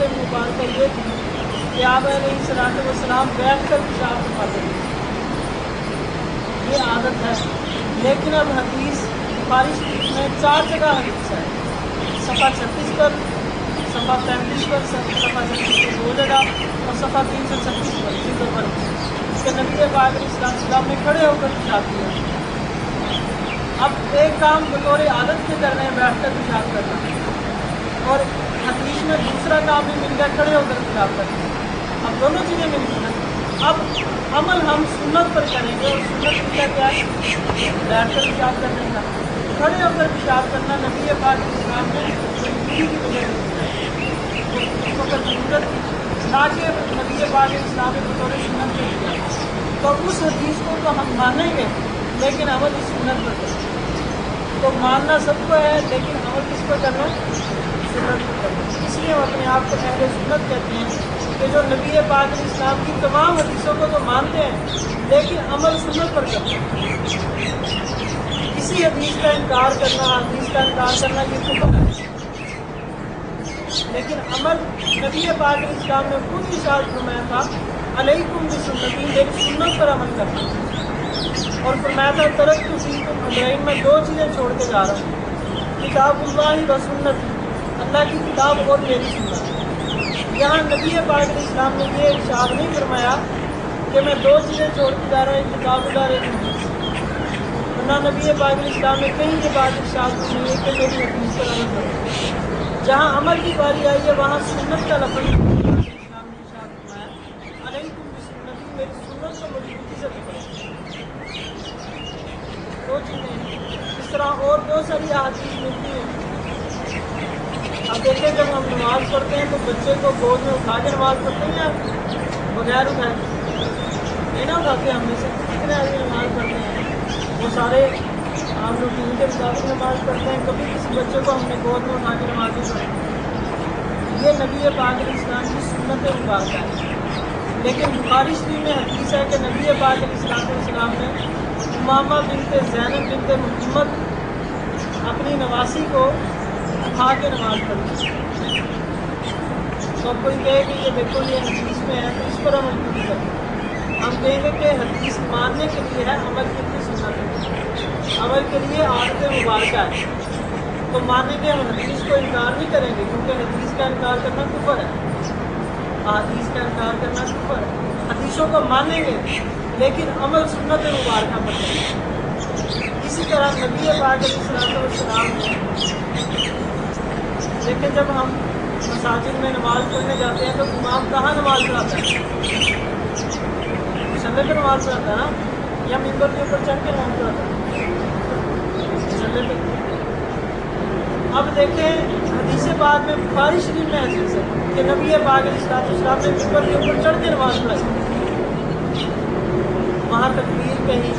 عادت مبارکہ یہ تھی کہ آپ علیہ السلام بیٹھ کر پیشاب فرماتے تھے، یہ عادت ہے۔ لیکن اب حدیث بخاری شریف میں 4 جگہ حدیث ہے، صفحہ 36 پر، صفحہ 35 پر، صفحہ 36 پر 2 جگہ اور صفحہ 336 پر ذکر پر کہ نبی پاک علیہ السلام نے کھڑے ہو کر پیشاب کیا۔ اب ایک کام بطور عادت کے کرنے ہیں بیٹھ کر پیشاب کرنا، اور حدیث میں دوسرا کام بھی مل گیا کھڑے ہو کر پیشاب کرنا۔ اب دونوں چیزیں مل گئی نا۔ اب عمل ہم سنت پر کریں گے، اور سنت کیا ہے؟ بیٹھ کر پیشاب کرنے کا۔ کھڑے ہو کر پیشاب کرنا نبی پاک علیہ السلام نے کی وجہ سے اس وقت ضرورت نہ کہ نبی پاک علیہ السلام نے بطور سنت پہ کیا، تو اس حدیث کو تو ہم مانیں گے لیکن عمل اس سنت پر کریں گے۔ تو ماننا سب کو ہے لیکن عمل کس پر کرنا؟ سنت پر کرنا۔ اس لیے ہم اپنے آپ کو اہل سنت کہتے ہیں کہ جو نبی پاک علیہ السلام کی تمام حدیثوں کو تو مانتے ہیں لیکن عمل سنت پر کرتے ہیں۔ کسی حدیث کا انکار کرنا، حدیث کا انکار کرنا یہ کفر ہے، لیکن عمل نبی پاک علیہ السلام نے خود ارشاد فرمایا تھا علیکم بسنتی، میری سنت پر عمل کرنا، اور فرمایا تھا ترکت فیکم امرین، میں 2 چیزیں چھوڑ کے جا رہا ہوں، کتاب اللہ و سنتی، اللہ کی کتاب اور میری سنت۔ یہاں نبی پاک علیہ السلام نے یہ ارشاد نہیں فرمایا کہ میں 2 چیزیں چھوڑ کے جا رہا ہوں، کتاب اللہ اور حدیث، ورنہ نبی پاک علیہ السلام نے کہیں یہ بات ارشاد نہیں ہے کہ میری حدیث پر عمل کرو۔ جہاں عمل کی باری آئی ہے وہاں سنت کا لفظ اسلام نے ارشاد فرمایا علیکم بسنتی، میری سنت کو مضبوطی سے پکڑو۔ 2 چیزیں اس طرح اور بہت ساری احادیث ملتی ہیں۔ اب دیکھیں جب ہم نماز پڑھتے ہیں تو بچے کو گود میں اٹھا کے نماز پڑھتے ہیں یا بغیر اٹھائے؟ نہیں نا اٹھاتے، ہم میں سے کتنے آدمی نماز پڑھتے ہیں وہ سارے عام روٹین کے مطابق نماز پڑھتے ہیں، کبھی کسی بچے کو ہم نے گود میں اٹھا کے نماز نہیں پڑھی۔ یہ نبی پاک علیہ السلام کی سنت مبارکہ ہے۔ لیکن بخاری شریف میں حدیث ہے کہ نبی پاک علیہ السلام نے امامہ بنت زینب بنت محمد اپنی نواسی کو اٹھا کے نماز پڑھی۔ تو کوئی کہے کہ یہ دیکھو یہ حدیث میں ہے تو اس پر عمل کیوں کریں؟ ہم کہیں گے کہ حدیث ماننے کے لیے ہے، عمل کے لیے سنت ہے، عمل کے لیے عادت مبارکہ ہے۔ تو مانیں گے، ہم حدیث کو انکار نہیں کریں گے، کیونکہ حدیث کا انکار کرنا کفر ہے، حدیث کا انکار کرنا کفر ہے۔ حدیثوں کو مانیں گے لیکن عمل سنت مبارکہ پر کریں گے۔ اسی طرح نبی پاک علیہ السلام نے لیکن جب ہم مساجد میں نماز پڑھنے جاتے ہیں تو امام کہاں نماز پڑھاتا ہے؟ مسلح پہ نماز پڑھاتا ہے نا، یا ممبر کے اوپر چڑھ کے نماز پڑھاتا ہے؟ مسلح پہ۔ اب دیکھیں حدیث پاک میں بخاری شریف میں حدیث ہے کہ نبی پاک علیہ السلام نے ممبر کے اوپر چڑھ کے نماز پڑھائی، وہاں تکبیر کہی،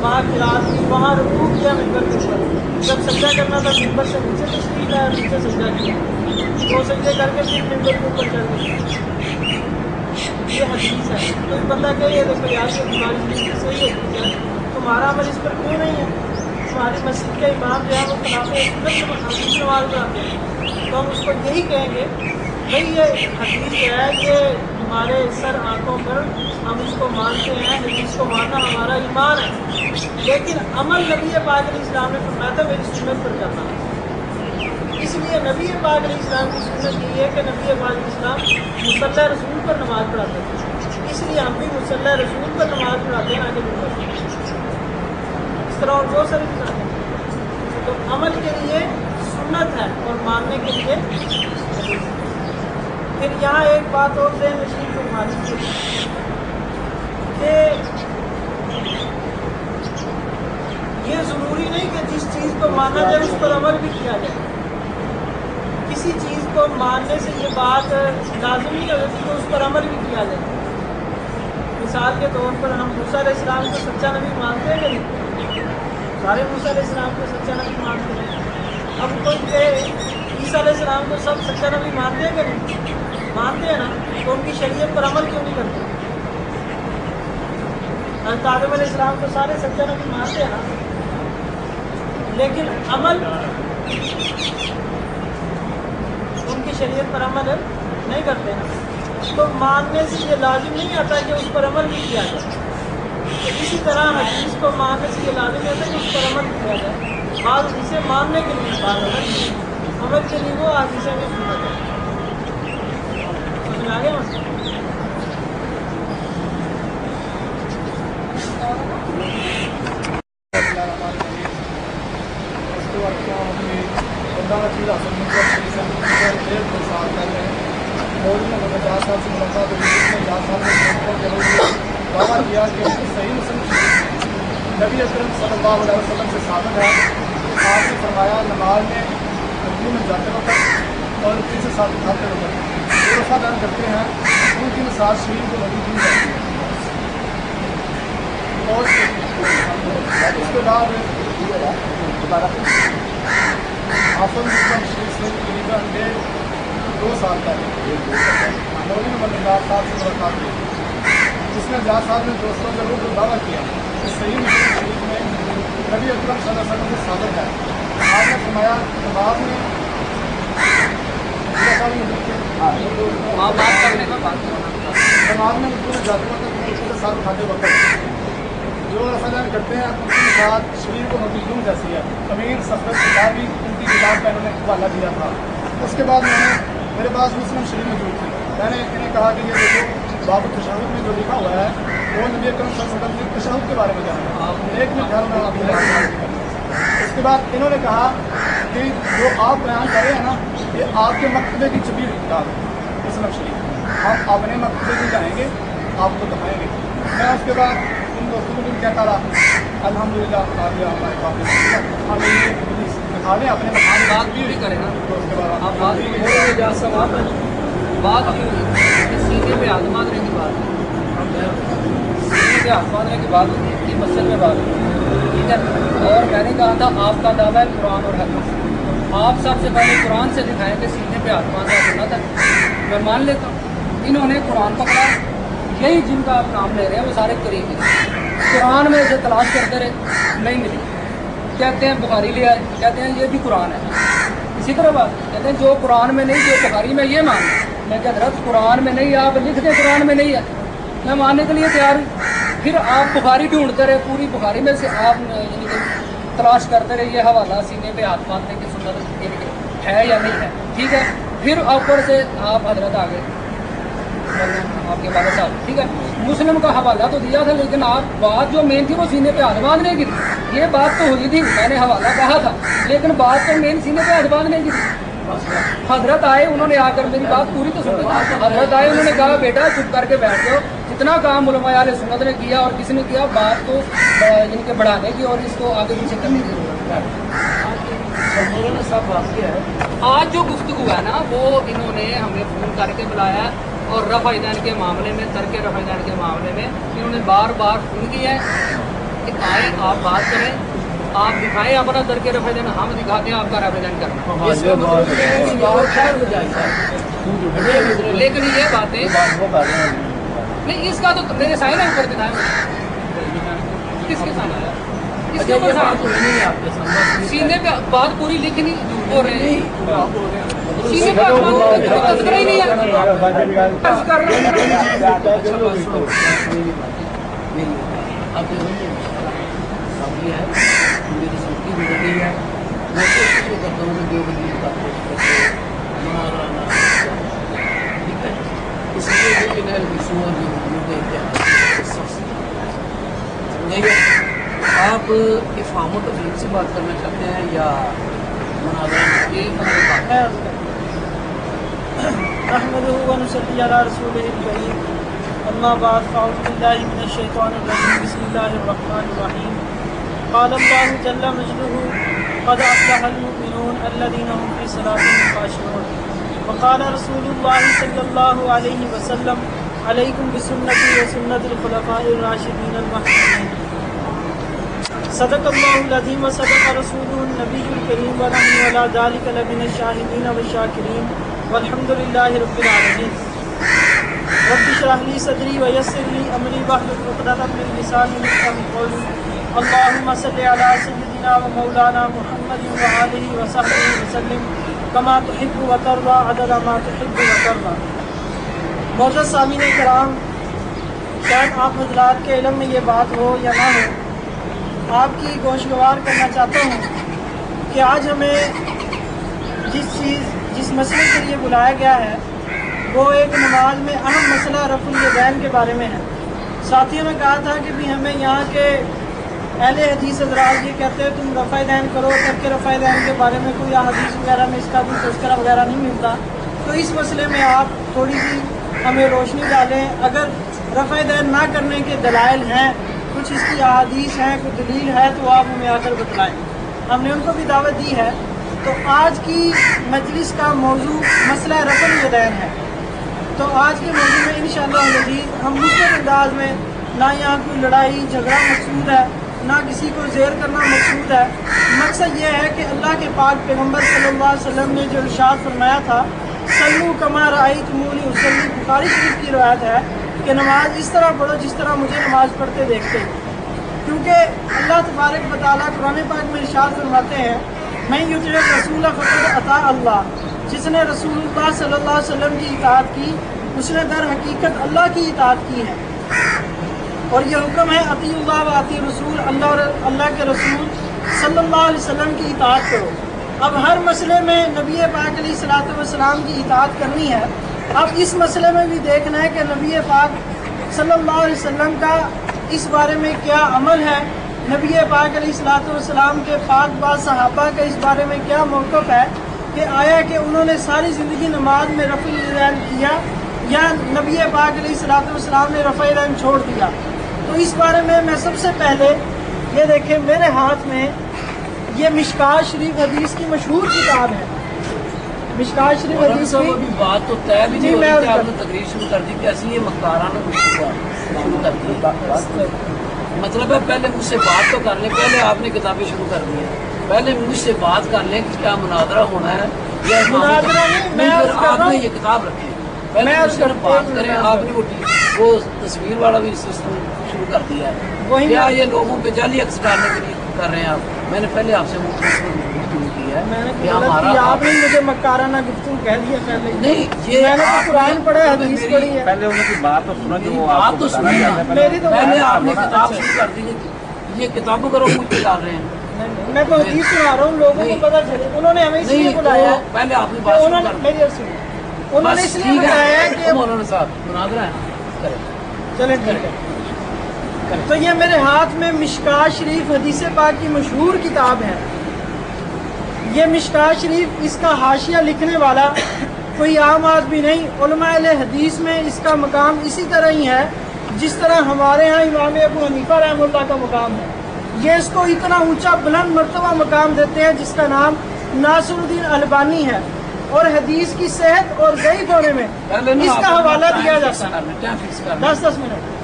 وہاں قرات کی، وہاں رکوع کیا ممبر کے اوپر، جب سجدہ کرنا تھا ممبر سے نیچے تشریف لایا، نیچے سجدہ کیا، 2 سجدے کر کے پھر ممبر کے اوپر چڑھ گئے۔ یہ حدیث ہے۔ کوئی بندہ کہ یہ دیکھو یار یہ بخاری شریف کی صحیح حدیث ہے، تمہارا عمل اس پر کیوں نہیں ہے؟ تمہاری مسجد کے امام جو ہے وہ خلاف حدیث نماز پڑھاتے ہیں، تو ہم اس کو یہی کہیں گے بھائی یہ حدیث جو ہے یہ ہمارے سر آنکھوں پر ہم اس کو مانتے ہیں، حدیث کو ماننا ہمارا ایمان ہے، لیکن عمل نبی پاک علیہ السلام نے فرمایا تھا میری سنت پر کرنا۔ اس لیے نبی پاک علیہ السلام کی سنت یہ ہے کہ نبی پاک علیہ السلام مصلی رسول پر نماز پڑھاتے تھے، اس لیے ہم بھی مصلی رسول پر نماز پڑھاتے ہیں آگے بڑھتے ہیں۔ اس طرح اور بہت ساری مثالیں ہیں۔ تو عمل کے لیے سنت ہے اور ماننے کے لیے حدیث۔ پھر یہاں ایک بات اور ذہن نشین فرما لیجیے کہ یہ ضروری نہیں کہ جس چیز کو مانا جائے اس پر عمل بھی کیا جائے۔ کسی چیز کو ماننے سے یہ بات لازم نہیں ہوتی کہ اس پر عمل بھی کیا جائے۔ مثال کے طور پر ہم موسیٰ علیہ السلام کو سچا نبی مانتے ہیں کہ نہیں؟ سارے موسیٰ علیہ السلام کو سچا نبی مانتے ہیں۔ اب کوئی کہے عیسیٰ علیہ السلام کو سب سچا نبی مانتے ہیں کہ نہیں؟ مانتے ہیں نا، تو ان کی شریعت پر عمل کیوں نہیں کرتے؟ حضرت آدم علیہ السلام کو سارے سچا نبی مانتے ہیں نا، لیکن عمل ان کی شریعت پر عمل نہیں کرتے نا، تو ماننے سے یہ لازم نہیں آتا کہ اس پر عمل بھی کیا جائے. تو اسی طرح حدیث کو ماننے سے یہ لازم نہیں آتا کہ اس پر عمل کیا جائے. بعض اسے ماننے کے لیے بات عمل کے لیے وہ حدیثیں بھی سننا چاہیے. سمجھ میں آ گیا مسئلہ؟ چیز حاصل نہیں کر ڈیڑھ دو سال پہلے مولوی نے 50 سال سے ملاقات ہوئی، جس نے 50 سال میں دعویٰ کیا کہ صحیح مسلم نبی اکرم صلی اللہ علیہ وسلم سے ثابت ہے. آپ نے فرمایا نماز میں رکوع میں جاتے وقت اور رکوع سے ساتھ اٹھاتے وقت جو رفع دان کرتے ہیں ان کی مثال شریر کو نبی دی جاتی ہے. اور اس کے بعد حافظ مسلم شریف سے تقریباً 2 سال پہلے مولوی نے 50 سال سے ملاقات کی، جس نے 50 سال میں دوستوں کے روح کو دعویٰ کیا کہ صحیح مسلم شریف میں نبی اکرم صلی اللہ علیہ وسلم سے ثابت ہے. آپ نے فرمایا نماز میں رکوع میں جاتے وقت رکوع کے ساتھ اٹھاتے وقت جو رفع دان کرتے ہیں ان کی بات شریر کو مقدوم جیسی ہے. امیر سفر کتاب بھی ان کی کتاب کا انہوں نے حوالہ دیا تھا. اس کے بعد میرے پاس مسلم شریف موجود تھی. میں نے انہیں کہا کہ یہ دیکھو باب التشہد میں جو لکھا ہوا ہے وہ نبی اکرم صلی اللہ علیہ وسلم نے تشہد کے بارے میں جانا ہے. ایک منٹ گھر میں آپ. اس کے بعد انہوں نے کہا کہ جو آپ بیان کر رہے ہیں نا یہ آپ کے مکتبے کی چھپی ہوئی کتاب ہے مسلم شریف. ہم اپنے مکتبے میں جائیں گے آپ کو دکھائیں گے. میں اس کے بعد ان دوستوں کو بھی کہتا رہا الحمدللہ آ گیا ہمارے پاس ہم یہ دکھا دیں اپنے بات بھی کریں نا. تو اس کے بعد آپ بات سینے پہ ہاتھ مانگنے کی بات سینے پہ ہاتھ مانگنے کی بات ہوتی ہے کہ مسجد میں بات ہوتی ہے. ٹھیک ہے. اور میں نے کہا تھا آپ کا دعویٰ ہے قرآن اور حدیث. آپ سب سے پہلے قرآن سے دکھائیں کہ سینے پہ ہاتھ مانگنا سنت ہے. میں مان لیتا ہوں انہوں نے قرآن پکڑا. یہی جن کا آپ نام لے رہے ہیں وہ سارے قریب ہیں. قرآن میں اسے تلاش کرتے رہے نہیں ملی. کہتے ہیں بخاری لے آئے, کہتے ہیں یہ بھی قرآن ہے. اسی طرح بات کہتے ہیں جو قرآن میں نہیں جو بخاری میں یہ مان. میں کہ حضرت قرآن میں نہیں آپ لکھ دیں قرآن میں نہیں ہے میں ماننے کے لیے تیار ہوں. پھر آپ بخاری ڈھونڈتے رہے پوری بخاری میں سے آپ یعنی کہ تلاش کرتے رہے یہ حوالہ سینے پہ ہاتھ ماننے کی سنت ہے یا نہیں ہے. ٹھیک ہے. پھر اوپر سے آپ حضرت آ گئے آپ کے والد صاحب. ٹھیک ہے. مسلم کا حوالہ تو دیا تھا لیکن آپ بات جو مین تھی وہ سینے پہ ہاتھ باندھنے کی تھی. یہ بات تو ہوئی تھی میں نے حوالہ کہا تھا لیکن بات تو مین سینے پہ ہاتھ باندھنے کی تھی. حضرت آئے انہوں نے آ کر میری بات پوری تو سنی. حضرت آئے انہوں نے کہا بیٹا چپ کر کے بیٹھ جاؤ. جتنا کام علماء اہل سنت نے کیا اور کس نے کیا بات کو ان کے بڑھانے کی اور اس کو آگے پیچھے کرنے کی ضرورت ہے. آج جو گفتگو ہے نا وہ انہوں نے ہمیں فون کر کے بلایا اور رفع دین کے معاملے میں ترک رفع دین کے معاملے میں انہوں نے بار بار فون کیا ہے کہ آئے آپ بات کریں آپ دکھائیں اپنا ترک رفع دین ہم دکھاتے ہیں آپ کا رفع دین کرنا. لیکن یہ باتیں نہیں اس کا تو میرے سائن ہے کر دکھایا کس کے سامنے سینے پہ بات پوری لکھنی ہو رہے ہیں سینے پہ تذکرہ ہی نہیں ہے. آپ افہام و تفہیم سے بات کرنا چاہتے ہیں یا مناظرہ؟ نحمده ونصلي على رسوله الكريم اما بعد فاعوذ بالله من الشيطان الرجيم بسم الله الرحمن الرحيم قال الله جل مجده قد افلح المؤمنون الذين هم في صلاتهم خاشعون وقال رسول الله صلى الله عليه وسلم عليكم بسنتي وسنة الخلفاء الراشدين المهديين. صدق الله العظيم وصدق رسوله النبي الكريم ونحن على ذلك لمن الشاهدين والشاكرين والحمد لله رب العالمين. رب اشرح لي صدري ويسر لي امري واحلل عقدة من لساني يفقهوا قولي. اللهم صل على سيدنا ومولانا محمد وآله وصحبه وسلم كما تحب وترضى عدد ما تحب وترضى. معزز سامعین کرام، شاید آپ حضرات کے علم میں یہ بات ہو یا نہ ہو، آپ کی گوشگوار کرنا چاہتا ہوں کہ آج ہمیں جس مسئلے کے لیے بلایا گیا ہے وہ ایک نماز میں اہم مسئلہ رفع الیدین کے بارے میں ہے۔ ساتھیوں نے کہا تھا کہ بھی ہمیں یہاں کے اہل حدیث حضرات یہ کہتے ہیں تم رفع دین کرو، ترک رفع دین کے بارے میں کوئی حدیث وغیرہ میں اس کا کوئی تذکرہ وغیرہ نہیں ملتا، تو اس مسئلے میں آپ تھوڑی سی ہمیں روشنی ڈالیں۔ اگر رفع دین نہ کرنے کے دلائل ہیں، کچھ اس کی احادیث ہیں، کوئی دلیل ہے، تو آپ ہمیں آ کر بتلائیں۔ ہم نے ان کو بھی دعوت دی ہے۔ تو آج کی مجلس کا موضوع مسئلہ رفع الیدین ہے۔ تو آج کے موضوع میں انشاءاللہ العزیز ہم مختلف انداز میں، نہ یہاں کوئی لڑائی جھگڑا مقصود ہے، نہ کسی کو زیر کرنا مقصود ہے۔ مقصد یہ ہے کہ اللہ کے پاک پیغمبر صلی اللہ علیہ وسلم نے جو ارشاد فرمایا تھا، صلو کما رأیتمونی اصلی، بخاری شریف کی روایت ہے کہ نماز اس طرح پڑھو جس طرح مجھے نماز پڑھتے دیکھتے، کیونکہ اللہ تبارک و تعالیٰ قرآن پاک میں ارشاد فرماتے ہیں من یطع الرسول فقد اطاع اللہ، جس نے رسول اللہ صلی اللہ علیہ وسلم کی اطاعت کی اس نے در حقیقت اللہ کی اطاعت کی ہے۔ اور یہ حکم ہے اطیع اللہ و اطیع رسول، اللہ اور اللہ کے رسول صلی اللہ علیہ وسلم کی اطاعت کرو۔ اب ہر مسئلے میں نبی پاک علیہ الصلوۃ والسلام کی اطاعت کرنی ہے۔ اب اس مسئلے میں بھی دیکھنا ہے کہ نبی پاک صلی اللہ علیہ وسلم کا اس بارے میں کیا عمل ہے، نبی پاک علیہ الصلوۃ والسلام کے پاک باز صحابہ کا اس بارے میں کیا موقف ہے کہ آیا کہ انہوں نے ساری زندگی نماز میں رفع الیدین کیا یا نبی پاک علیہ الصلوۃ والسلام نے رفع الیدین چھوڑ دیا۔ تو اس بارے میں سب سے پہلے یہ دیکھیں، میرے ہاتھ میں یہ مشکات شریف حدیث کی مشہور کتاب ہے۔ مشکات شریف حدیث کی بات تو طے بھی نہیں ہو رہی تھی، آپ نے تقریر شروع کر دی کہ ایسی یہ مکارانہ شروع کر دی۔ مطلب ہے پہلے مجھ سے بات تو کر لیں، پہلے آپ نے کتابیں شروع کر دی ہیں، پہلے مجھ سے بات کر لیں کہ کیا مناظرہ ہونا ہے یا آپ نے یہ کتاب رکھی، پہلے اس پر بات کریں۔ آپ نے وہ تصویر والا بھی سسٹم شروع کر دیا ہے، کیا یہ لوگوں پہ جعلی عکس ڈالنے کے لیے کر رہے ہیں آپ؟ میں نے پہلے آپ سے گفتگو کی ہے کہ ہمارا، آپ نے مجھے مکارانہ گفتگو کہہ دیا پہلے نہیں، یہ میں نے قرآن پڑھا ہے، حدیث پڑھی ہے، پہلے ان کی بات تو سنو جو وہ آپ تو سنی نا، میری تو پہلے آپ نے کتاب شروع کر دی، یہ کتابوں کا روح مجھ ڈال رہے ہیں۔ میں تو حدیث سنا رہا ہوں، لوگوں کو پتہ چلے، انہوں نے ہمیں اس لیے بلایا ہے، پہلے آپ نے بات شروع کر دی، میری سنی، انہوں نے اس لیے بلایا ہے کہ مولانا صاحب مناظرہ ہے، چلیں ٹھیک ہے۔ تو یہ میرے ہاتھ میں مشکات شریف حدیث پاک کی مشہور کتاب ہے۔ یہ مشکات شریف، اس کا حاشیہ لکھنے والا کوئی عام آدمی نہیں، علماء اہل حدیث میں اس کا مقام اسی طرح ہی ہے جس طرح ہمارے ہاں امام ابو حنیفہ رحمہ اللہ کا مقام ہے۔ یہ اس کو اتنا اونچا بلند مرتبہ مقام دیتے ہیں جس کا نام ناصر الدین البانی ہے، اور حدیث کی صحت اور ضعیف ہونے میں اس کا حوالہ دیا جاتا ہے۔ 10 منٹ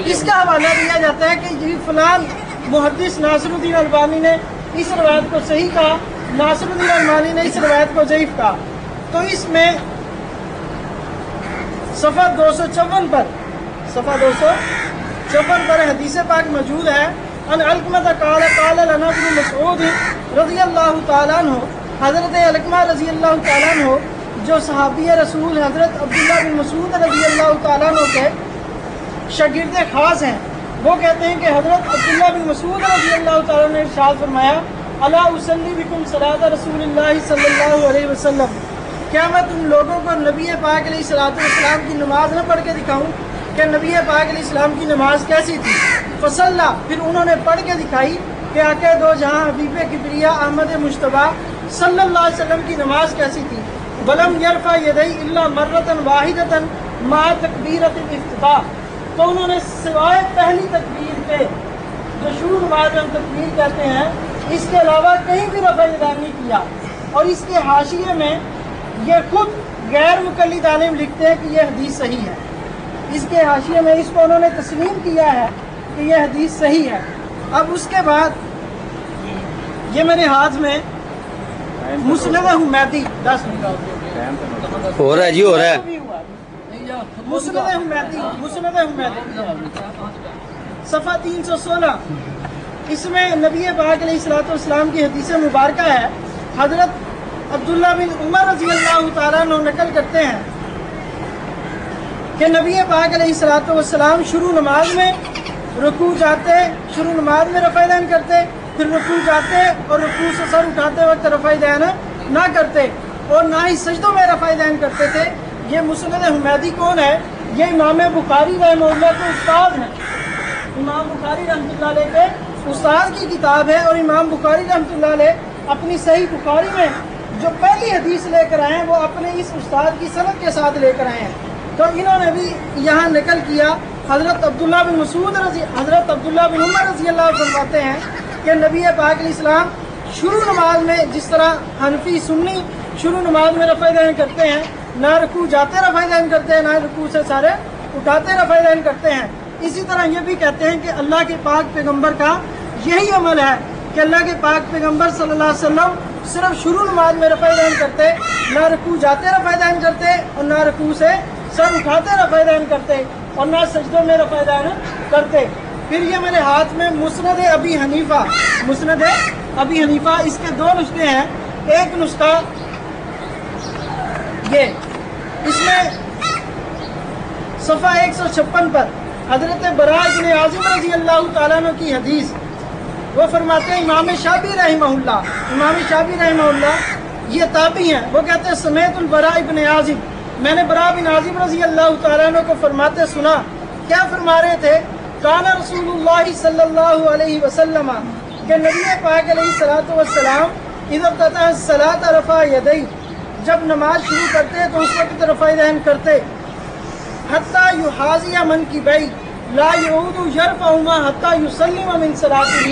اس کا حوالہ دیا جاتا ہے کہ یہ فلان محدث ناصر الدین البانی نے اس روایت کو صحیح کہا، ناصر الدین البانی نے اس روایت کو ضعیف کہا۔ تو اس میں صفحہ 254 پر حدیث پاک موجود ہے، ان علقمہ قال قال لنا ابن مسعود رضی اللہ تعالیٰ عنہ، حضرت علقمہ رضی اللہ تعالیٰ عنہ جو صحابی رسول حضرت عبداللہ بن مسعود رضی اللہ تعالیٰ عنہ کے شاگرد خاص ہیں، وہ کہتے ہیں کہ حضرت عبداللہ بن مسعود رضی اللہ تعالیٰ نے ارشاد فرمایا، الا اصلی بکم صلاۃ رسول اللہ صلی اللہ علیہ وسلم، کیا میں تم لوگوں کو نبی پاک علیہ الصلوۃ والسلام کی نماز نہ پڑھ کے دکھاؤں کہ نبی پاک علیہ السلام کی نماز کیسی تھی؟ فصلا، پھر انہوں نے پڑھ کے دکھائی کہ آقا دو جہاں حبیب کبریا احمد مجتبیٰ صلی اللہ علیہ وسلم کی نماز کیسی تھی؟ ولم یرفع یدیہ الا مرۃ واحدۃ مع تکبیرۃ الافتتاح، تو انہوں نے سوائے پہلی تکبیر کے جو شروع نماز میں ہم تکبیر کہتے ہیں، اس کے علاوہ کہیں بھی رفع الیدین نہیں کیا۔ اور اس کے حاشیے میں یہ خود غیر مقلد عالم لکھتے ہیں کہ یہ حدیث صحیح ہے، اس کے حاشیے میں اس کو انہوں نے تسلیم کیا ہے کہ یہ حدیث صحیح ہے۔ اب اس کے بعد یہ میرے ہاتھ میں مسند حمیدی 10 منٹ ہو رہا ہے جی، ہو رہا ہے، مسند حمیدی صفحہ 316، اس میں نبی پاک علیہ الصلوۃ والسلام کی حدیث مبارکہ ہے۔ حضرت عبداللہ بن عمر رضی اللہ تعالیٰ عنہ نقل کرتے ہیں کہ نبی پاک علیہ الصلوۃ والسلام شروع نماز میں رکوع جاتے، شروع نماز میں رفع دین کرتے، پھر رکوع جاتے اور رکوع سے سر اٹھاتے وقت رفع دین نہ کرتے، اور نہ ہی سجدوں میں رفع دین کرتے تھے۔ یہ مسند حمیدی کون ہے؟ یہ امام بخاری رحمہ اللہ کے استاد ہیں، امام بخاری رحمۃ اللہ علیہ کے استاد کی کتاب ہے، اور امام بخاری رحمۃ اللہ علیہ اپنی صحیح بخاری میں جو پہلی حدیث لے کر آئے ہیں وہ اپنے اس استاد کی سند کے ساتھ لے کر آئے ہیں۔ تو انہوں نے بھی یہاں نقل کیا، حضرت عبداللہ بن عمر رضی اللہ عنہ فرماتے ہیں کہ نبی پاک علیہ السلام شروع نماز میں جس طرح حنفی سنی شروع نماز میں رفع دین کرتے ہیں، نہ رکوع جاتے رفع دین کرتے ہیں، نہ رکوع سے سارے اٹھاتے رفع دین کرتے ہیں، اسی طرح یہ بھی کہتے ہیں کہ اللہ کے پاک پیغمبر کا یہی عمل ہے کہ اللہ کے پاک پیغمبر صلی اللہ علیہ وسلم صرف شروع نماز میں رفع دین کرتے، نہ رکوع جاتے رفع دین کرتے، اور نہ رکوع سے سر اٹھاتے رفع دین کرتے، اور نہ سجدوں میں رفع دین کرتے۔ پھر یہ میرے ہاتھ میں مسند ابی حنیفہ، اس کے دو نسخے ہیں۔ ایک نسخہ یہ، اس میں صفحہ 156 پر حضرت براء بن عازب رضی اللہ تعالیٰ عنہ کی حدیث، وہ فرماتے ہیں امام شافعی رحمہ اللہ یہ تابعی ہیں، وہ کہتے ہیں سمعت البراء بن عازب، میں نے براء بن عازب رضی اللہ تعالیٰ عنہ کو فرماتے سنا۔ کیا فرما رہے تھے؟ کان رسول اللہ صلی اللہ علیہ وسلم، کہ نبی پاک علیہ الصلوۃ والسلام اذا افتتح الصلاۃ رفع یدیہ، جب نماز شروع کرتے تو اس وقت رفع دین کرتے، حتی یحاذی منکبیہ لا یعود یرفعہما حتی یسلم من صلاتہ،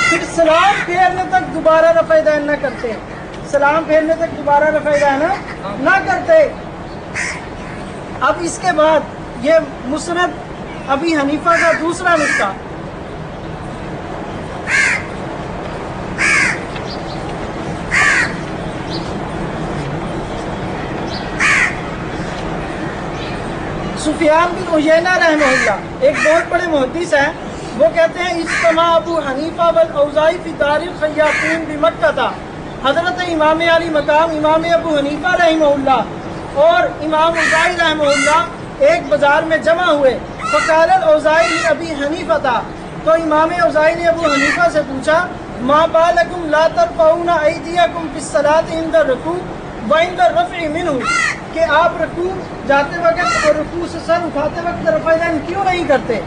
پھر سلام پھیرنے تک دوبارہ رفع دین نہ کرتے، سلام پھیرنے تک دوبارہ رفع دین نہ کرتے۔ اب اس کے بعد یہ مسند ابی حنیفہ کا دوسرا نسخہ، سفیان بن عیینہ رحمہ اللہ ایک بہت بڑے محدث ہیں، وہ کہتے ہیں اجتماع ابو حنیفہ والاوزاعی فی دار الخیاطین بمکہ تھا، حضرت امام علی مقام امام ابو حنیفہ رحمہ اللہ اور امام اوزاعی رحمہ اللہ ایک بازار میں جمع ہوئے، فقال الاوزاعی ابی حنیفہ تھا، تو امام اوزاعی نے ابو حنیفہ سے پوچھا ما بالکم لا ترفعون ایدیکم فی الصلاۃ عند الرکوع وعند الرفع منہ، کہ آپ رکوع جاتے وقت اور رکوع سے سر اٹھاتے وقت رفع دین کیوں نہیں کرتے؟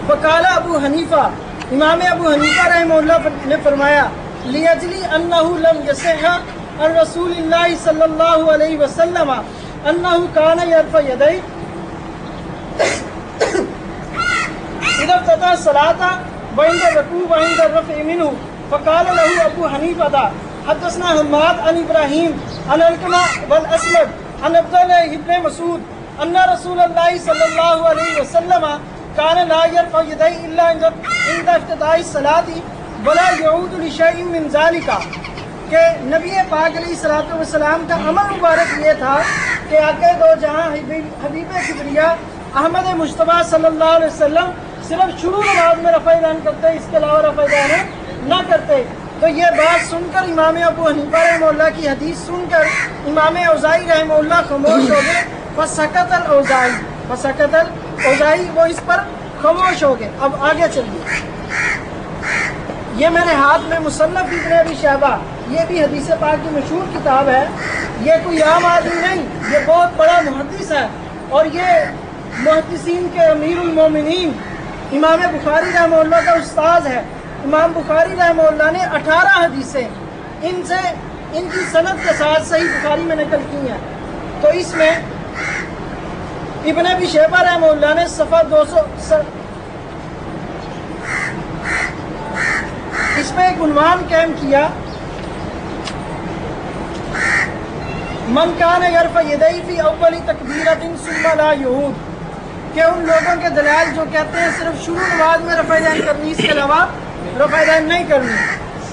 فقال ابو حنیفہ، امام ابو حنیفہ رحمہ اللہ نے فرمایا لیجلی انہ لم یصح عن رسول اللہ صلی اللہ علیہ وسلم انہ کان یرفع یدیہ اذا افتتح الصلاۃ وعند الرکوع وعند الرفع منہ، فقال له ابو حنیفہ حدثنا حماد عن ابراہیم عن علقمہ والاسود عن عبد اللہ ابن مسعود ان رسول اللہ صلی اللہ علیہ وسلم کان لا یرفع یدیہ الا عند افتتاح الصلاۃ ولا یعود لشیء من ذلک، کہ نبی پاک علیہ الصلوۃ والسلام کا عمل مبارک یہ تھا کہ آقا دو جہاں حبیب کبریا احمد مجتبیٰ صلی اللہ علیہ وسلم صرف شروع نماز میں رفع دین کرتے، اس کے علاوہ رفع دین نہ کرتے۔ تو یہ بات سن کر امام ابو حنیفہ رحمہ اللہ کی حدیث سن کر امام اوزاعی رحمہ اللہ خاموش ہو گئے، فسکت الاوزاعی، وہ اس پر خاموش ہو گئے۔ اب آگے چلیے، یہ میرے ہاتھ میں مصنف ابن ابی شیبہ، یہ بھی حدیث پاک کی مشہور کتاب ہے، یہ کوئی عام آدمی نہیں، یہ بہت بڑا محدث ہے، اور یہ محدثین کے امیر المومنین امام بخاری رحمہ اللہ کا استاذ ہے۔ امام بخاری رحمہ اللہ نے 18 حدیثیں ان کی سند کے ساتھ صحیح بخاری میں نقل کی ہیں، تو اس میں ابن ابی شیبہ رحمہ اللہ نے صفحہ 200 اس میں ایک عنوان قائم کیا، من کان یرفع یدیہ فی اول تکبیرۃ ثم لا یعود، کہ ان لوگوں کے دلائل جو کہتے ہیں صرف شروع نماز میں رفع دین کرنی، اس کے علاوہ رفع دین نہیں کرنی۔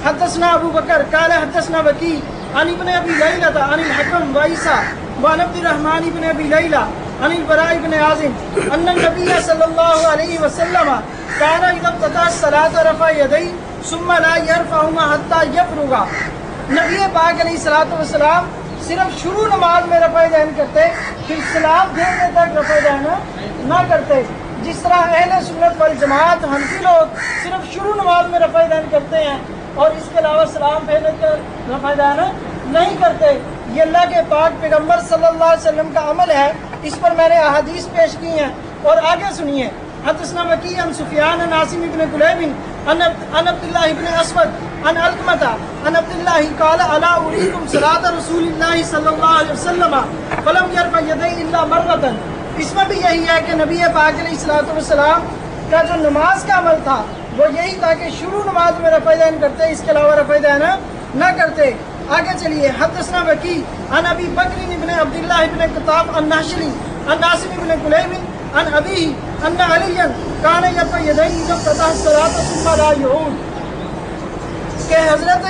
حدثنا ابو بکر قال حدثنا وکیع عن ابن ابی لیلۃ عن الحکم وعیسیٰ وعن عبد الرحمن بن ابی لیلہ عن البراء بن عازب ان النبی صلی اللہ علیہ وسلم کان اذا افتتح الصلاۃ رفع یدیہ ثم لا یرفعہما حتی یفرغ، نبی پاک علیہ الصلوۃ والسلام صرف شروع نماز میں رفع دین کرتے، پھر سلام پھیرنے تک رفع دین نہ کرتے، جس طرح اہل سنت والجماعت حنفی لوگ صرف شروع نماز میں رفع دین کرتے ہیں اور اس کے علاوہ سلام پھیرنے تک رفع دین نہیں کرتے۔ یہ اللہ کے پاک پیغمبر صلی اللہ علیہ وسلم کا عمل ہے، اس پر میں نے احادیث پیش کی ہیں اور آگے سنیے۔ حدثنا وکیع عن سفیان عن عاصم بن کلیب عن عبد اللہ بن اسود عن علقمۃ عن عبد اللہ قال الا اریکم صلاۃ رسول اللہ صلی اللہ علیہ وسلم فلم یرفع یدیہ الا مرۃ۔ اس میں بھی یہی ہے کہ نبی پاک علیہ الصلوۃ والسلام کا جو نماز کا عمل تھا وہ یہی تھا کہ شروع نماز میں رفع دین کرتے، اس کے علاوہ رفع دین نہ کرتے۔ آگے چلیے۔ حدثنا وکیع عن ابی بکر بن عبد اللہ بن کتاب النحشلی عن عاصم بن کلیب عن ابیہ ان علیا کان یرفع یدیہ اذا افتتح الصلاۃ ثم لا یعود، کہ حضرت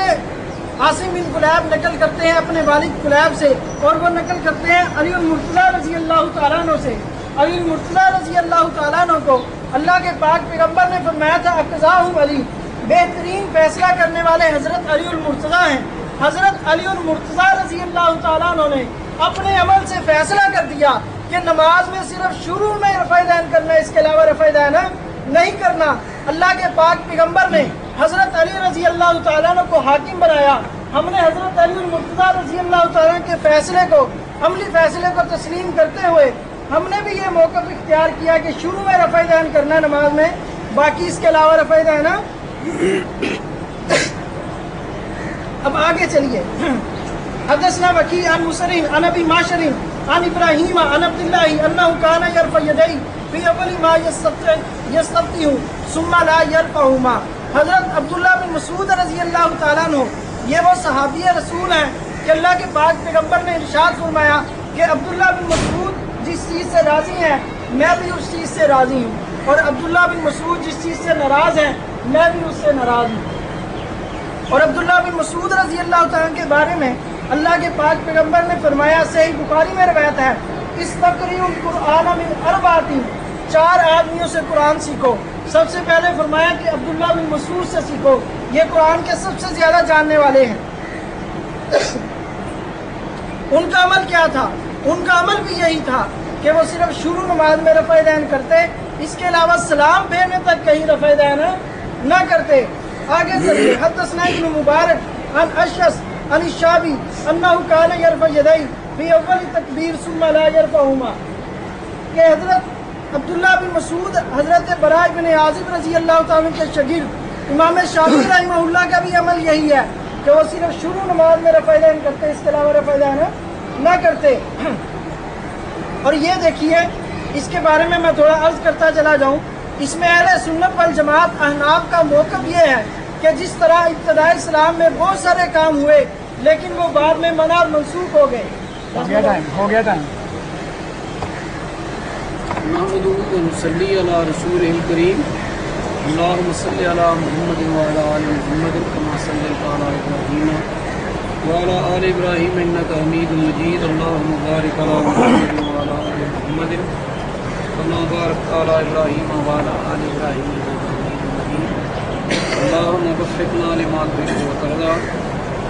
عاصم بن کلیب نقل کرتے ہیں اپنے والد کلیب سے، اور وہ نقل کرتے ہیں علی المرتضیٰ رضی اللہ تعالیٰ عنہ سے۔ علی المرتضیٰ رضی اللہ تعالیٰ عنہ کو اللہ کے پاک پیغمبر نے فرمایا تھا اقضاہم علی، بہترین فیصلہ کرنے والے حضرت علی المرتضیٰ ہیں۔ حضرت علی المرتضیٰ رضی اللہ تعالیٰ عنہ نے اپنے عمل سے فیصلہ کر دیا کہ نماز میں صرف شروع میں رفع دین کرنا، اس کے علاوہ رفع دین نہیں کرنا۔ اللہ کے پاک پیغمبر نے حضرت علی رضی اللہ تعالیٰ عنہ کو حاکم بنایا۔ ہم نے حضرت علی المرتضیٰ رضی اللہ تعالیٰ عنہ کے فیصلے کو، عملی فیصلے کو تسلیم کرتے ہوئے ہم نے بھی یہ موقف اختیار کیا کہ شروع میں رفع دین کرنا ہے نماز میں، باقی اس کے علاوہ رفع دین۔ اب آگے چلیے۔ حدثنا وکیع عن مسر عن ابی معشر عن ابراہیم عن عبد اللہ انہ کان یرفع یدیہ فی اول ما یستفتح ثم لا یرفعہما۔ حضرت عبداللہ بن مسعود رضی اللہ تعالیٰ عنہ، یہ وہ صحابی رسول ہیں کہ اللہ کے پاک پیغمبر نے ارشاد فرمایا کہ عبداللہ بن مسعود جس چیز سے راضی ہیں میں بھی اس چیز سے راضی ہوں، اور عبداللہ بن مسعود جس چیز سے ناراض ہیں میں بھی اس سے ناراض ہوں۔ اور عبداللہ بن مسعود رضی اللہ تعالیٰ کے بارے میں اللہ کے پاک پیغمبر نے فرمایا، صحیح بخاری میں روایت ہے، استقریء القرآن من اربعۃ، 4 آدمیوں سے قرآن سیکھو۔ سب سے پہلے فرمایا کہ عبداللہ بن مسعود سے سیکھو، یہ قرآن کے سب سے زیادہ جاننے والے ہیں۔ ان کا عمل کیا تھا؟ ان کا عمل بھی یہی تھا کہ وہ صرف شروع نماز میں رفع دین کرتے، اس کے علاوہ سلام پھیرنے تک کہیں رفع دین نہ کرتے۔ آگے چلیے۔ حدثنا ابن مبارک عن اشعث عن الشعبی انہ کان یرفع یدیہ فی اول تکبیر ثم لا یرفعہما، کہ حضرت عبداللہ بن مسعود حضرت براء بن عازب رضی اللہ تعالیٰ کے شاگرد امام شافعی رحمہ اللہ کا بھی عمل یہی ہے کہ وہ صرف شروع نماز میں رفع دین کرتے، اس کے علاوہ رفع دین نہ کرتے۔ اور یہ دیکھیے، اس کے بارے میں تھوڑا عرض کرتا چلا جاؤں، اس میں اہل سنت والجماعت احناف کا موقف یہ ہے کہ جس طرح ابتدائی اسلام میں بہت سارے کام ہوئے لیکن وہ بعد میں منع اور منسوخ ہو گئے۔ ہو گیا ٹائم۔ نحمدہ و نصلی علی رسولہ الکریم، اللہم صلی علی محمد وعلی آل محمد کما صلیت علی ابراہیم وعلی آل ابراہیم انک حمید مجید، اللہم بارک علی محمد وعلی آل محمد کما بارکت علی ابراہیم وعلی آل ابراہیم انک حمید مجید، اللہم وفقنا لما تحب وترضى۔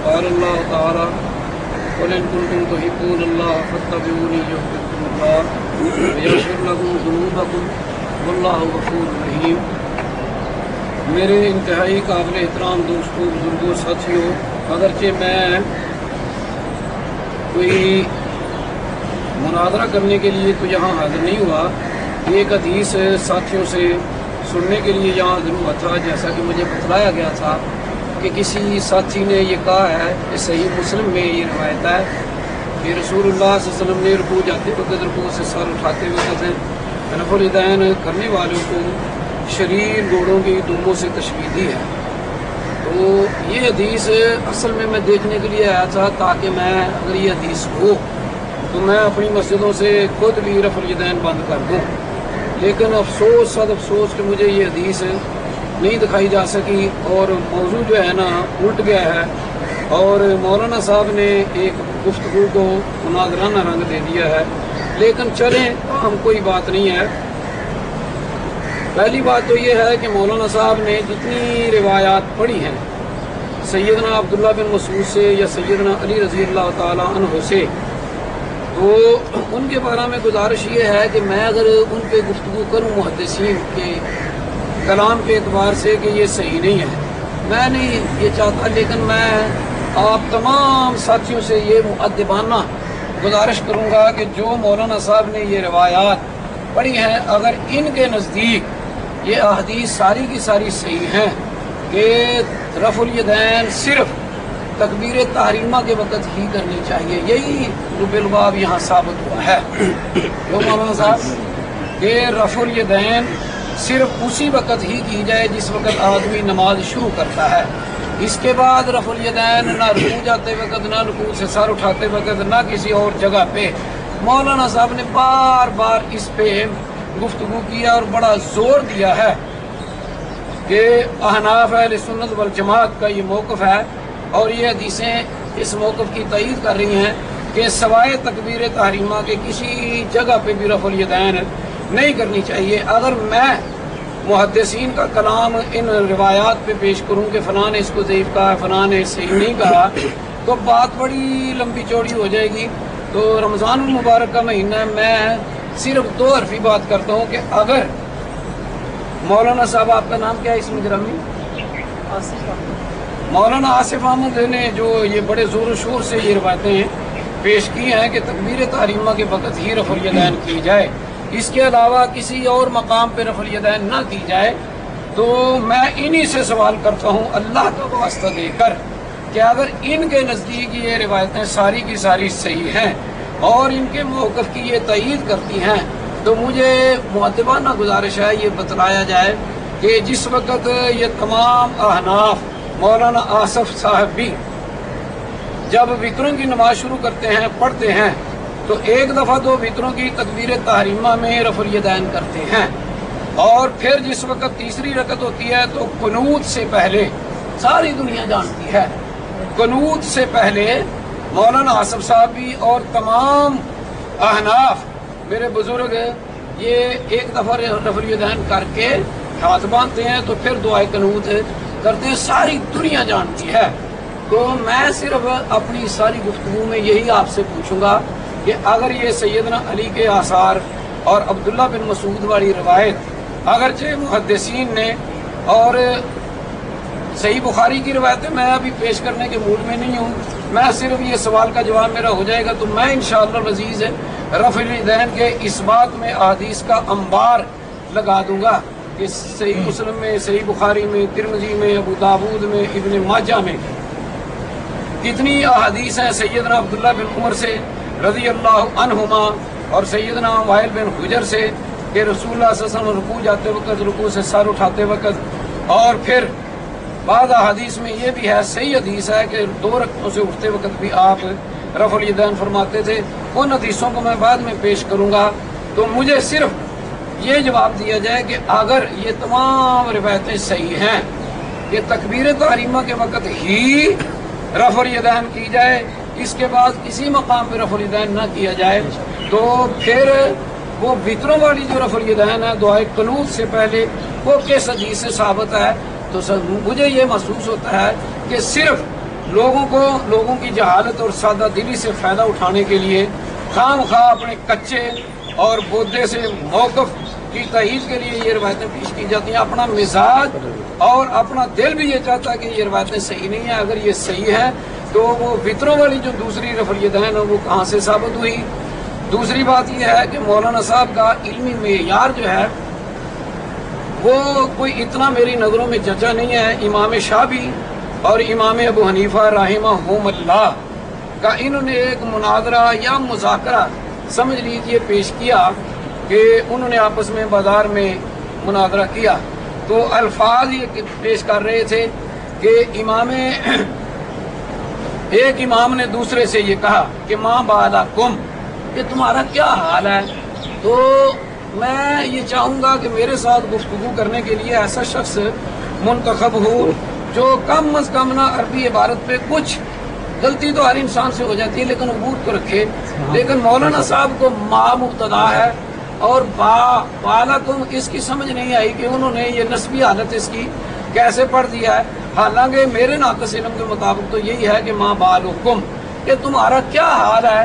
قال اللہ تعالی قل ان کنتم تحبون اللہ فاتبعونی یحببکم اللہ ویغفر لکم ذنوبکم واللہ غفور رحیم۔ میرے انتہائی قابل احترام دوستوں، بزرگوں، ساتھیوں، اگرچہ میں کوئی مناظرہ کرنے کے لیے تو یہاں حاضر نہیں ہوا، ایک حدیث ساتھیوں سے سننے کے لیے یہاں حاضر ہوا تھا، جیسا کہ مجھے بتلایا گیا تھا کہ کسی ساتھی نے یہ کہا ہے کہ صحیح مسلم میں یہ روایت ہے کہ رسول اللہ صلی اللہ علیہ وسلم نے رکوع جاتے وقت رکوع سے سر اٹھاتے وقت رفع الیدین کرنے والوں کو شریر گھوڑوں کی دموں سے تشبیہ دی ہے۔ تو یہ حدیث اصل میں دیکھنے کے لیے آیا تھا تاکہ میں اگر یہ حدیث ہو تو میں اپنی مسجدوں سے خود بھی رفع الیدین بند کر دوں، لیکن افسوس صد افسوس کہ مجھے یہ حدیث نہیں دکھائی جا سکی اور موضوع جو ہے نا الٹ گیا ہے، اور مولانا صاحب نے ایک گفتگو کو مناظرانہ رنگ دے دیا ہے۔ لیکن چلیں، ہم کوئی بات نہیں ہے۔ پہلی بات تو یہ ہے کہ مولانا صاحب نے جتنی روایات پڑھی ہیں سیدنا عبداللہ بن مسعود سے یا سیدنا علی رضی اللہ تعالیٰ عنہ سے، تو ان کے بارے میں گزارش یہ ہے کہ میں اگر ان پہ گفتگو کروں محدثین کے کلام کے اعتبار سے کہ یہ صحیح نہیں ہے، میں نہیں یہ چاہتا، لیکن میں آپ تمام ساتھیوں سے یہ مؤدبانہ گزارش کروں گا کہ جو مولانا صاحب نے یہ روایات پڑھی ہیں، اگر ان کے نزدیک یہ احادیث ساری کی ساری صحیح ہیں کہ رفع الیدین صرف تکبیر تحریمہ کے وقت ہی کرنی چاہیے، یہی بالباب یہاں ثابت ہوا ہے جو مولانا صاحب کہ رفع الیدین صرف اسی وقت ہی کی جائے جس وقت آدمی نماز شروع کرتا ہے، اس کے بعد رفع الیدین نہ رکوع جاتے وقت، نہ رکوع سے سر اٹھاتے وقت، نہ کسی اور جگہ پہ۔ مولانا صاحب نے بار بار اس پہ گفتگو کیا اور بڑا زور دیا ہے کہ احناف اہل سنت والجماعت کا یہ موقف ہے اور یہ حدیثیں اس موقف کی تائید کر رہی ہیں کہ سوائے تکبیر تحریمہ کے کسی جگہ پہ بھی رفع الیدین نہیں کرنی چاہیے۔ اگر میں محدثین کا کلام ان روایات پہ پیش کروں کہ فلاں نے اس کو ضعیف کہا، فلاں نے صحیح نہیں کہا، تو بات بڑی لمبی چوڑی ہو جائے گی۔ تو رمضان المبارک کا مہینہ ہے، میں صرف دو حرفی بات کرتا ہوں کہ اگر مولانا صاحب، آپ کا نام کیا ہے اسم گرامی؟ مولانا آصف احمد نے جو یہ بڑے زور و شور سے یہ روایتیں پیش کی ہیں کہ تکبیر تحریمہ کے وقت ہی رفع الیدین کی جائے، اس کے علاوہ کسی اور مقام پہ رفع الیدین نہ کی جائے، تو میں انہی سے سوال کرتا ہوں اللہ کا واسطہ دے کر کہ اگر ان کے نزدیک یہ روایتیں ساری کی ساری صحیح ہیں اور ان کے موقف کی یہ تائید کرتی ہیں، تو مجھے مؤدبانہ گزارش ہے یہ بتلایا جائے کہ جس وقت یہ تمام احناف مولانا آصف صاحب بھی جب وطروں کی نماز شروع کرتے ہیں، پڑھتے ہیں، تو ایک دفعہ تو وطروں کی تکبیر تحریمہ میں رفع الیدین کرتے ہیں، اور پھر جس وقت تیسری رکعت ہوتی ہے تو قنوت سے پہلے، ساری دنیا جانتی ہے، قنوت سے پہلے مولانا آصف صاحب بھی اور تمام احناف میرے بزرگ یہ ایک دفعہ رفع الیدین کر کے ہاتھ باندھتے ہیں تو پھر دعائے قنوت کرتے ہیں، ساری دنیا جانتی ہے۔ تو میں صرف اپنی ساری گفتگو میں یہی آپ سے پوچھوں گا کہ اگر یہ سیدنا علی کے آثار اور عبداللہ بن مسعود والی روایت اگرچہ محدثین نے اور صحیح بخاری کی روایتیں میں ابھی پیش کرنے کے موڈ میں نہیں ہوں، میں صرف یہ سوال کا جواب میرا ہو جائے گا تو میں انشاءاللہ العزیز رفع الیدین کے اس بات میں احادیث کا انبار لگا دوں گا کہ صحیح مسلم میں، صحیح بخاری میں، ترمذی میں، ابو داود میں، ابن ماجہ میں کتنی احادیث ہیں سیدنا عبداللہ بن عمر سے رضی اللہ عنہما اور سیدنا وائل بن حجر سے کہ رسول اللہ صلی اللہ علیہ وسلم رکوع جاتے وقت، رکوع سے سر اٹھاتے وقت، اور پھر بعض احادیث میں یہ بھی ہے، صحیح حدیث ہے کہ 2 رکعتوں سے اٹھتے وقت بھی آپ رفع الیدین فرماتے تھے۔ ان حدیثوں کو میں بعد میں پیش کروں گا، تو مجھے صرف یہ جواب دیا جائے کہ اگر یہ تمام روایتیں صحیح ہیں کہ تکبیر تحریمہ کے وقت ہی رفع الیدین کی جائے، اس کے بعد کسی مقام پہ رفع الیدین نہ کیا جائے، تو پھر وہ وطروں والی جو رفع الیدین ہے دعائے قنوت سے پہلے، وہ کس حدیث سے ثابت ہے؟ تو مجھے یہ محسوس ہوتا ہے کہ صرف لوگوں کی جہالت اور سادہ دلی سے فائدہ اٹھانے کے لیے خام خواہ اپنے کچے اور بودے سے موقف کی تائید کے لیے یہ روایتیں پیش کی جاتی ہیں۔ اپنا مزاج اور اپنا دل بھی یہ چاہتا ہے کہ یہ روایتیں صحیح نہیں ہیں، اگر یہ صحیح ہے تو وہ وطروں والی جو دوسری رفع الیدین ہے وہ کہاں سے ثابت ہوئی؟ دوسری بات یہ ہے کہ مولانا صاحب کا علمی معیار جو ہے وہ کوئی اتنا میری نظروں میں جچا نہیں ہے۔ امام شافعی اور امام ابو حنیفہ رحمہم اللہ کا انہوں نے ایک مناظرہ یا مذاکرہ سمجھ لیجیے پیش کیا کہ انہوں نے آپس میں بازار میں مناظرہ کیا، تو الفاظ یہ پیش کر رہے تھے کہ ایک امام نے دوسرے سے یہ کہا کہ ماں بالکم، کہ تمہارا کیا حال ہے؟ تو میں یہ چاہوں گا کہ میرے ساتھ گفتگو کرنے کے لیے ایسا شخص منتخب ہو جو کم از کم نہ عربی عبارت پہ کچھ غلطی تو ہر انسان سے ہو جاتی ہے لیکن عبور تو رکھے، لیکن مولانا صاحب کو ما مبتدا ہے اور بالکم اس کی سمجھ نہیں آئی کہ انہوں نے یہ نسبی حالت اس کی کیسے پڑھ دیا ہے، حالانکہ میرے ناقص علم کے مطابق تو یہی ہے کہ ماں بالکم، کہ تمہارا کیا حال ہے۔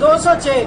206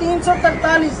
343,